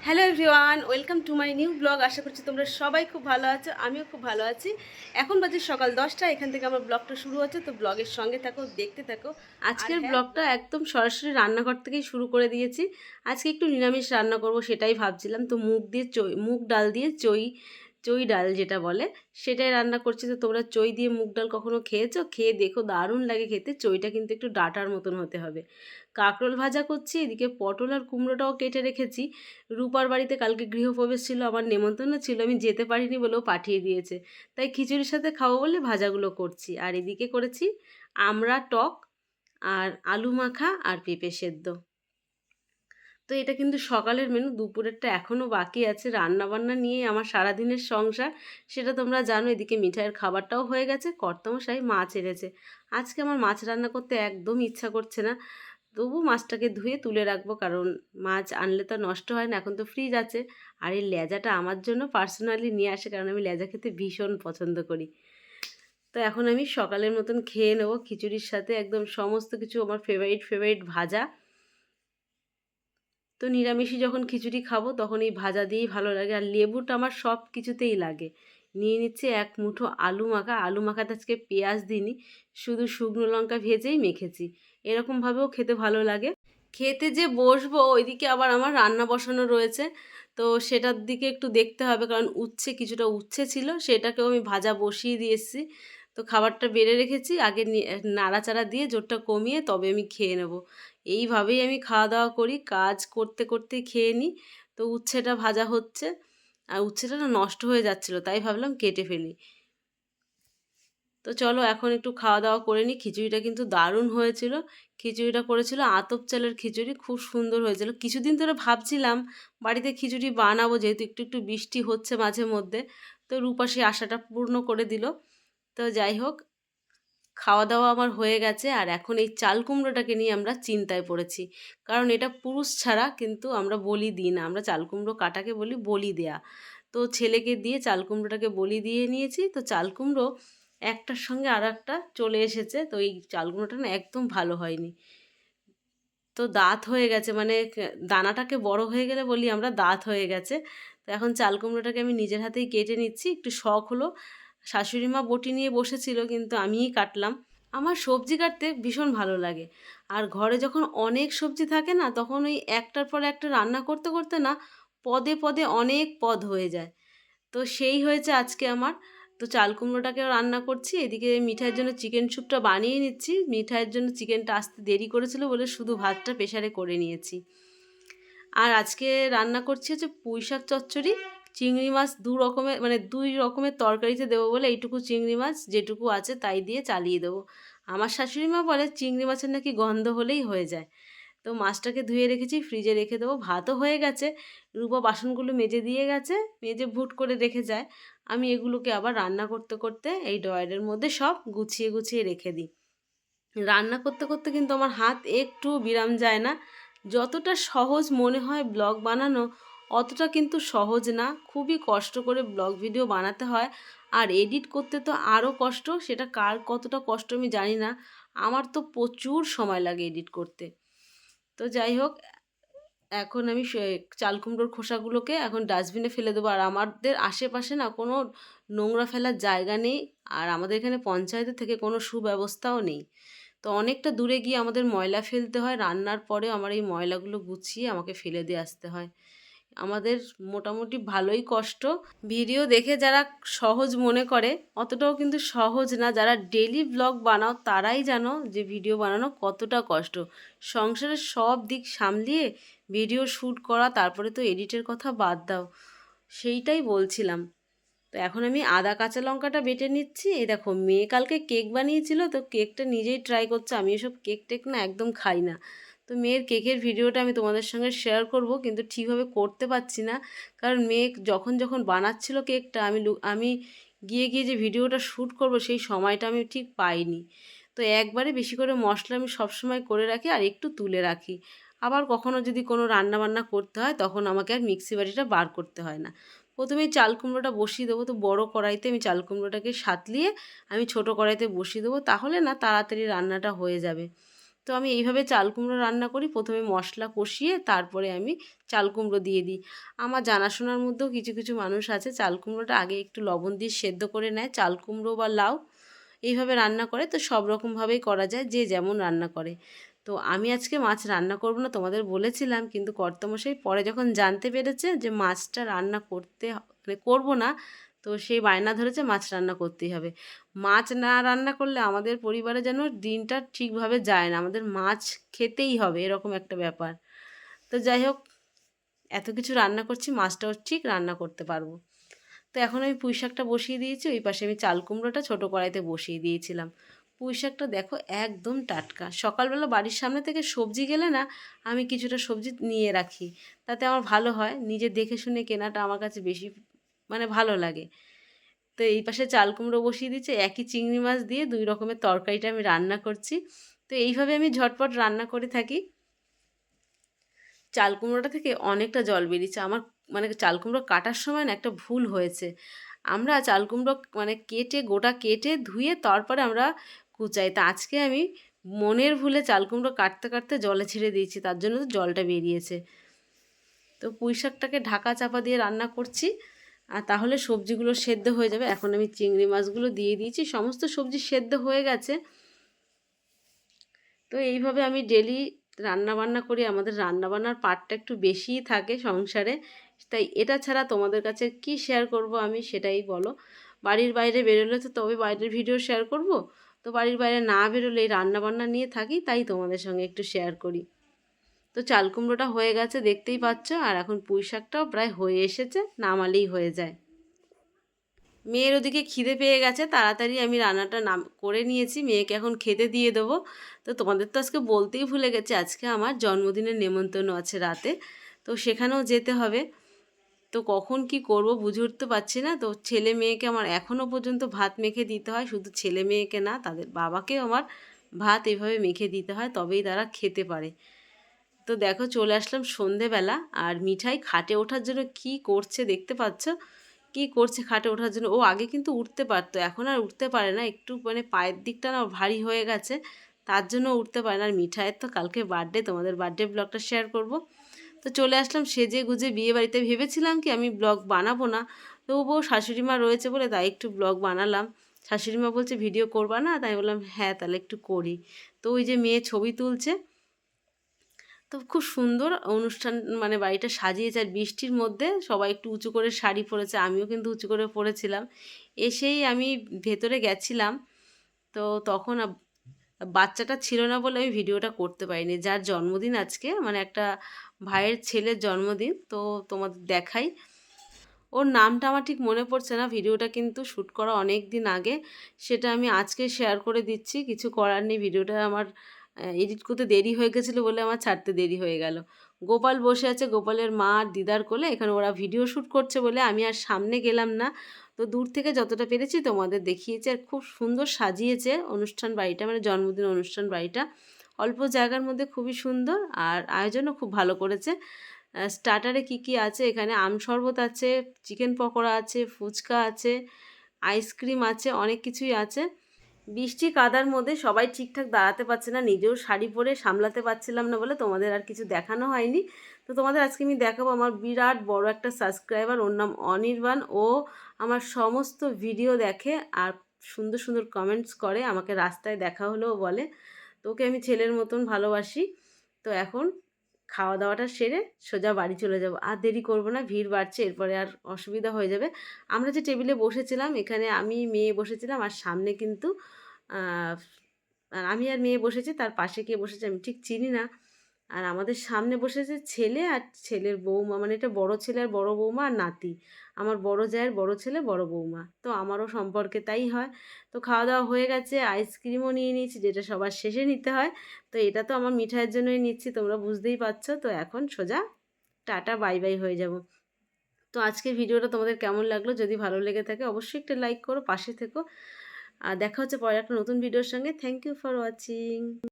Hello everyone, welcome to my new blog. আশা করছি তোমরা সবাই খুব ভালো আছো, আমিও খুব ভালো আছি। এখন বাজে সকাল 10টা, এখান থেকে আমার ব্লগটা শুরু হচ্ছে, তো ব্লগের সঙ্গে থাকো, দেখতে থাকো। আজকের ব্লগটা একদম সরাসরি রান্নাঘর থেকেই শুরু করে দিয়েছি। আজকে একটু নিরামিষ রান্না করব সেটাই ভাবছিলাম, তো মুগ ডাল দিয়ে চই চই ডাল যেটা বলে সেটাই রান্না করছি। তো তোমরা চই দিয়ে মুগ ডাল কখনো খেয়েছো? খেয়ে দেখো, দারুণ লাগে খেতে। চইটা কিন্তু একটু ডাঁটার মতন হতে হবে। কাঁকরোল ভাজা করছি, এদিকে পটল আর কুমড়োটাও কেটে রেখেছি। রূপার বাড়িতে কালকে গৃহপ্রবেশ ছিল, আমার নেমন্তন্ন ছিল, আমি যেতে পারিনি বলেও পাঠিয়ে দিয়েছে, তাই খিচুড়ির সাথে খাবো বলে ভাজাগুলো করছি। আর এদিকে করেছি আমড়া টক আর আলু মাখা আর পেঁপে সেদ্ধ। তো এটা কিন্তু সকালের মেনু, দুপুরেরটা এখনও বাকি আছে। রান্নাবান্না নিয়েই আমার সারাদিনের সংসার, সেটা তোমরা জানো। এদিকে মিঠাইয়ের খাবারটাও হয়ে গেছে, কর্তামশাই মাছ এনেছে। আজকে আমার মাছ রান্না করতে একদম ইচ্ছা করছে না, তবু মাছটাকে ধুয়ে তুলে রাখবো, কারণ মাছ আনলে তো নষ্ট হয় না, এখন তো ফ্রিজ আছে। আর এই লেজাটা আমার জন্য পার্সোনালি নিয়ে আসে, কারণ আমি লেজা খেতে ভীষণ পছন্দ করি। তো এখন আমি সকালের মতন খেয়ে নেবো খিচুড়ির সাথে একদম সমস্ত কিছু, আমার ফেভারিট ফেভারিট ভাজা। তো নিরামিষই যখন খিচুড়ি খাবো তখন এই ভাজা দিয়েই ভালো লাগে, আর লেবুটা আমার সব কিছুতেই লাগে। নিয়ে নিচ্ছে এক মুঠো আলু মাখা। আলু মাখাতে আজকে পেঁয়াজ দিইনি, শুধু শুকনো লঙ্কা ভেজেই মেখেছি। এরকমভাবেও খেতে ভালো লাগে। খেতে যে বসবো ওইদিকে আবার আমার রান্না বসানো রয়েছে, তো সেটার দিকে একটু দেখতে হবে, কারণ কিছুটা উচ্ছে ছিল, সেটাকেও আমি ভাজা বসিয়ে দিয়ে এসেছি। তো খাবারটা বেড়ে রেখেছি, আগে নাড়াচাড়া দিয়ে জোরটা কমিয়ে তবে আমি খেয়ে নেব। এইভাবেই আমি খাওয়া দাওয়া করি, কাজ করতে করতেই খেয়ে নিই। তো উচ্ছেটা ভাজা হচ্ছে, আর উচ্ছেটা না নষ্ট হয়ে যাচ্ছিলো, তাই ভাবলাম কেটে ফেলি। তো চলো এখন একটু খাওয়া দাওয়া করে নিই। খিচুড়িটা কিন্তু দারুণ হয়েছিল। খিচুড়িটা করেছিল আতপ চালের খিচুড়ি, খুব সুন্দর হয়েছিল। কিছুদিন ধরে ভাবছিলাম বাড়িতে খিচুড়ি বানাবো, যেহেতু একটু একটু বৃষ্টি হচ্ছে মাঝে মধ্যে, তো রূপা সেই আশাটা পূর্ণ করে দিল। তো যাই হোক, খাওয়া দাওয়া আমার হয়ে গেছে। আর এখন এই চাল কুমড়োটাকে নিয়ে আমরা চিন্তায় পড়েছি, কারণ এটা পুরুষ ছাড়া কিন্তু আমরা বলি দিই না, আমরা চাল কুমড়ো কাটাকে বলি বলি দেয়া। তো ছেলেকে দিয়ে চাল কুমড়োটাকে বলি দিয়ে নিয়েছি। তো চাল কুমড়ো একটার সঙ্গে আর একটা চলে এসেছে, তো এই চাল কুমড়োটা না একদম ভালো হয়নি। তো দাঁত হয়ে গেছে, মানে দানাটাকে বড় হয়ে গেলে বলি আমরা দাঁত হয়ে গেছে। তো এখন চাল কুমড়োটাকে আমি নিজের হাতেই কেটে নিচ্ছি। একটু শখ হলো, শাশুড়ি মা বটি নিয়ে বসেছিল কিন্তু আমিই কাটলাম। আমার সবজি কাটতে ভীষণ ভালো লাগে। আর ঘরে যখন অনেক সবজি থাকে না, তখন ওই একটার পর একটা রান্না করতে করতে না পদে পদে অনেক পদ হয়ে যায়। তো সেই হয়েছে আজকে আমার। তো চাল কুমড়োটাকেও রান্না করছি, এদিকে মিঠাইয়ের জন্য চিকেন স্যুপটা বানিয়ে নিচ্ছি। মিঠাইয়ের জন্য চিকেনটা আসতে দেরি করেছিল বলে শুধু ভাতটা প্রেসারে করে নিয়েছি। আর আজকে রান্না করছি হচ্ছে পুঁই শাক চচ্চড়ি, চিংড়ি মাছ দু রকমের, মানে দুই রকমের তরকারিতে দেবো বলে এইটুকু চিংড়ি মাছ যেটুকু আছে তাই দিয়ে চালিয়ে দেবো। আমার শাশুড়ি মা বলে চিংড়ি মাছের নাকি গন্ধ হলেই হয়ে যায়। তো মাছটাকে ধুয়ে রেখেছি, ফ্রিজে রেখে দেবো। ভাতও হয়ে গেছে, রূপা বাসনগুলো মেজে দিয়ে গেছে, মেজে ভুট করে রেখে যায়। আমি এগুলোকে আবার রান্না করতে করতে এই ড্রয়ারের মধ্যে সব গুছিয়ে গুছিয়ে রেখে দিই। রান্না করতে করতে কিন্তু আমার হাত একটু বিরাম যায় না। যতটা সহজ মনে হয় ব্লগ বানানো, অতটা কিন্তু সহজ না, খুবই কষ্ট করে ব্লগ ভিডিও বানাতে হয়। আর এডিট করতে তো আরও কষ্ট, সেটা কার কতটা কষ্ট আমি জানি না, আমার তো প্রচুর সময় লাগে এডিট করতে। তো যাই হোক, এখন আমি চাল কুমড়োর খোসাগুলোকে এখন ডাস্টবিনে ফেলে দেবো। আর আমাদের আশেপাশে না কোনো নোংরা ফেলার জায়গা নেই, আর আমাদের এখানে পঞ্চায়েতের থেকে কোনো সুব্যবস্থাও নেই। তো অনেকটা দূরে গিয়ে আমাদের ময়লা ফেলতে হয়, রান্নার পরেও আমার এই ময়লাগুলো গুছিয়ে আমাকে ফেলে দিয়ে আসতে হয়। আমাদের মোটামুটি ভালোই কষ্ট। ভিডিও দেখে যারা সহজ মনে করে, অতটাও কিন্তু সহজ না। যারা ডেইলি ব্লগ বানাও তারাই জানো যে ভিডিও বানানো কতটা কষ্ট। সংসারের সব দিক সামলিয়ে ভিডিও শ্যুট করা, তারপরে তো এডিটের কথা বাদ দাও, সেইটাই বলছিলাম। তো এখন আমি আদা কাঁচা লঙ্কাটা বেটে নিচ্ছি। এই দেখো, মেয়ে কালকে কেক বানিয়েছিল, তো কেকটা নিজেই ট্রাই করছে। আমি এসব কেক টেক না একদম খাই না। তো মেয়ের কেকের ভিডিওটা আমি তোমাদের সঙ্গে শেয়ার করব, কিন্তু ঠিকভাবে করতে পারছি না, কারণ মেয়ে যখন যখন বানাচ্ছিল কেকটা, আমি গিয়ে গিয়ে যে ভিডিওটা শ্যুট করব সেই সময়টা আমি ঠিক পাইনি। তো একবারে বেশি করে মশলা আমি সবসময় করে রাখি আর একটু তুলে রাখি। আবার কখনও যদি কোনো রান্না বান্না করতে হয়, তখন আমাকে আর মিক্সি বাটিটা বার করতে হয় না। প্রথমেই চাল কুমড়োটা বসিয়ে দেবো। তো বড় কড়াইতে আমি চাল কুমড়োটাকে সাতলিয়ে আমি ছোটো কড়াইতে বসিয়ে দেবো, তাহলে না তাড়াতাড়ি রান্নাটা হয়ে যাবে। তো তো আমি এইভাবে চাল কুমড়ো রান্না করি, প্রথমে মশলা কষিয়ে তারপরে আমি চাল কুমড়ো দিয়ে দিই। আমার জানাশোনার মধ্যেও কিছু কিছু মানুষ আছে চাল কুমড়োটা আগে একটু লবণ দিয়ে সেদ্ধ করে নেয়, চাল কুমড়ো বা লাউ এইভাবে রান্না করে। তো সব রকমভাবেই করা যায়, যে যেমন রান্না করে। তো আমি আজকে মাছ রান্না করব না তোমাদের বলেছিলাম, কিন্তু কর্তামশাই পরে যখন জানতে পেরেছে যে মাছটা রান্না করতে মানে করবো না, তো সেই বায়না ধরেছে মাছ রান্না করতেই হবে। মাছ না রান্না করলে আমাদের পরিবারে যেন দিনটা ঠিকভাবে যায় না, আমাদের মাছ খেতেই হবে, এরকম একটা ব্যাপার। তো যাই হোক, এত কিছু রান্না করছি, মাছটাও ঠিক রান্না করতে পারবো। তো এখন আমি পুঁই শাকটা বসিয়ে দিয়েছি, ওই পাশে আমি চাল কুমড়োটা ছোটো কড়াইতে বসিয়ে দিয়েছিলাম। পুঁই শাকটা দেখো একদম টাটকা, সকালবেলা বাড়ির সামনে থেকে সবজি গেলে না আমি কিছুটা সবজি নিয়ে রাখি, তাতে আমার ভালো হয়, নিজে দেখে শুনে কেনাটা আমার কাছে বেশি মানে ভালো লাগে। তো এই পাশে চাল কুমড়ো বসিয়ে দিচ্ছে, একই চিংড়ি মাছ দিয়ে 2 রকমের তরকারিটা আমি রান্না করছি। তো এইভাবে আমি ঝটপট রান্না করে থাকি। চাল কুমড়োটা থেকে অনেকটা জল বেরিয়েছে আমার, মানে চাল কুমড়ো কাটার সময় না একটা ভুল হয়েছে। আমরা চাল কুমড়ো মানে কেটে গোটা কেটে ধুয়ে তারপরে আমরা কুচাই, তা আজকে আমি মনের ভুলে চাল কুমড়ো কাটতে কাটতে জলে ছেড়ে দিয়েছি, তার জন্য তো জলটা বেরিয়েছে। তো পুঁই শাকটাকে ঢাকা চাপা দিয়ে রান্না করছি, আর তাহলে সবজিগুলো সেদ্ধ হয়ে যাবে। এখন আমি চিংড়ি মাছগুলো দিয়ে দিয়েছি, সমস্ত সবজি সেদ্ধ হয়ে গেছে। তো এইভাবে আমি ডেলি রান্নাবান্না করি, আমাদের রান্নাবান্নার পার্টটা একটু বেশিই থাকে সংসারে। তাই এটা ছাড়া তোমাদের কাছে কি শেয়ার করব আমি, সেটাই বলো। বাড়ির বাইরে বেরোলে তো তবে বাইরের ভিডিও শেয়ার করব, তো বাড়ির বাইরে না বেরোলে এই রান্নাবান্না নিয়ে থাকি, তাই তোমাদের সঙ্গে একটু শেয়ার করি। তো চাল কুমড়োটা হয়ে গেছে দেখতেই পাচ্ছ, আর এখন পুঁই শাকটাও প্রায় হয়ে এসেছে, নামালেই হয়ে যায়। মেয়ের ওদিকে খিদে পেয়ে গেছে, তাড়াতাড়ি আমি রান্নাটা করে নিয়েছি, মেয়েকে এখন খেতে দিয়ে দেবো। তো তোমাদের তো আজকে বলতেই ভুলে গেছি, আজকে আমার জন্মদিনের নেমন্তন্ন আছে রাতে, তো সেখানেও যেতে হবে। তো কখন কি করব বুঝে উঠতে পারছি না। তো ছেলে মেয়েকে আমার এখনও পর্যন্ত ভাত মেখে দিতে হয়, শুধু ছেলে মেয়েকে না, তাদের বাবাকেও আমার ভাত এভাবে মেখে দিতে হয়, তবেই তারা খেতে পারে। তো দেখো চলে আসলাম সন্ধেবেলা, আর মিঠাই খাটে ওঠার জন্য কি করছে দেখতে পাচ্ছ, কি করছে খাটে ওঠার জন্য। ও আগে কিন্তু উঠতে পারতো, এখন আর উঠতে পারে না, একটু মানে পায়ের দিকটা না ভারী হয়ে গেছে, তার জন্য উঠতে পারে না। আর মিঠাইয়ের তো কালকে বার্থডে, তোমাদের বার্থডে ব্লগটা শেয়ার করব। তো চলে আসলাম সেজে গুজে বিয়ে বাড়িতে, ভেবেছিলাম কি আমি ব্লগ বানাবো না, তবুও শাশুড়ি মা রয়েছে বলে তাই একটু ব্লগ বানালাম। শাশুড়ি মা বলছে ভিডিও করবা না, তাই বললাম হ্যাঁ তাহলে একটু করি। তো ওই যে মেয়ে ছবি তুলছে, তো খুব সুন্দর অনুষ্ঠান, মানে বাড়িটা সাজিয়েছে, আর বৃষ্টির মধ্যে সবাই একটু উঁচু করে শাড়ি পরেছে, আমিও কিন্তু উঁচু করে পরেছিলাম। এসেই আমি ভেতরে গেছিলাম, তো তখন বাচ্চাটা ছিল না বলে আমি ভিডিওটা করতে পারিনি। যার জন্মদিন আজকে, মানে একটা ভাইয়ের ছেলের জন্মদিন, তো তোমাদের দেখাই। ওর নামটা আমার ঠিক মনে পড়ছে না, ভিডিওটা কিন্তু শ্যুট করা অনেক দিন আগে, সেটা আমি আজকে শেয়ার করে দিচ্ছি, কিছু করার নেই। ভিডিওটা আমার এডিট করতে দেরি হয়ে গেছিলো বলে আমার ছাড়তে দেরি হয়ে গেল। গোপাল বসে আছে, গোপালের মা আর দিদার কোলে, এখানে ওরা ভিডিও শ্যুট করছে বলে আমি আর সামনে গেলাম না। তো দূর থেকে যতটা পেরেছি তোমাদের দেখিয়েছি, আর খুব সুন্দর সাজিয়েছে অনুষ্ঠান বাড়িটা, মানে জন্মদিন অনুষ্ঠান বাড়িটা, অল্প জায়গার মধ্যে খুবই সুন্দর, আর আয়োজনও খুব ভালো করেছে। স্টার্টারে কি কি আছে এখানে, আম শরবত আছে, চিকেন পকোড়া আছে, ফুচকা আছে, আইসক্রিম আছে, অনেক কিছুই আছে। বৃষ্টি কাদার মধ্যে সবাই ঠিকঠাক দাঁড়াতে পারছে না, নিজেও শাড়ি পরে সামলাতে পারছিলাম না বলে তোমাদের আর কিছু দেখানো হয়নি। তো তোমাদের আজকে আমি দেখাবো আমার বিরাট বড় একটা সাবস্ক্রাইবার, ওর নাম অনির্বাণ। ও আমার সমস্ত ভিডিও দেখে আর সুন্দর সুন্দর কমেন্টস করে, আমাকে রাস্তায় দেখা হলেও বলে। তো ওকে আমি ছেলের মতন ভালোবাসি। তো এখন খাওয়া দাওয়াটা সেরে সোজা বাড়ি চলে যাব, আর দেরি করব না, ভিড় বাড়ছে, এরপরে আর অসুবিধা হয়ে যাবে। আমরা যে টেবিলে বসেছিলাম, এখানে আমি মেয়ে বসেছিলাম, আর সামনে কিন্তু আর আমি আর মেয়ে বসেছি, তার পাশে কে বসেছে আমি ঠিক চিনি না। আর আমাদের সামনে বসেছে ছেলে আর ছেলের বৌমা, মানে এটা বড় ছেলে আর বড় বৌমা আর নাতি, আমার বড় জায়ের বড় ছেলে বড় বৌমা, তো আমারও সম্পর্কে তাই হয়। তো খাওয়া দাওয়া হয়ে গেছে, আইসক্রিমও নিয়ে নিয়েছি, যেটা সবার শেষে নিতে হয়। তো এটা তো আমার মিঠাইয়ের জন্যই নিচ্ছি, তোমরা বুঝতেই পারছো। তো এখন সোজা টাটা বাই বাই হয়ে যাব। তো আজকের ভিডিওটা তোমাদের কেমন লাগলো, যদি ভালো লেগে থাকে অবশ্যই একটা লাইক করো, পাশে থেকো। আর দেখা হচ্ছে পরে একটা নতুন ভিডিওর সঙ্গে। Thank you for watching.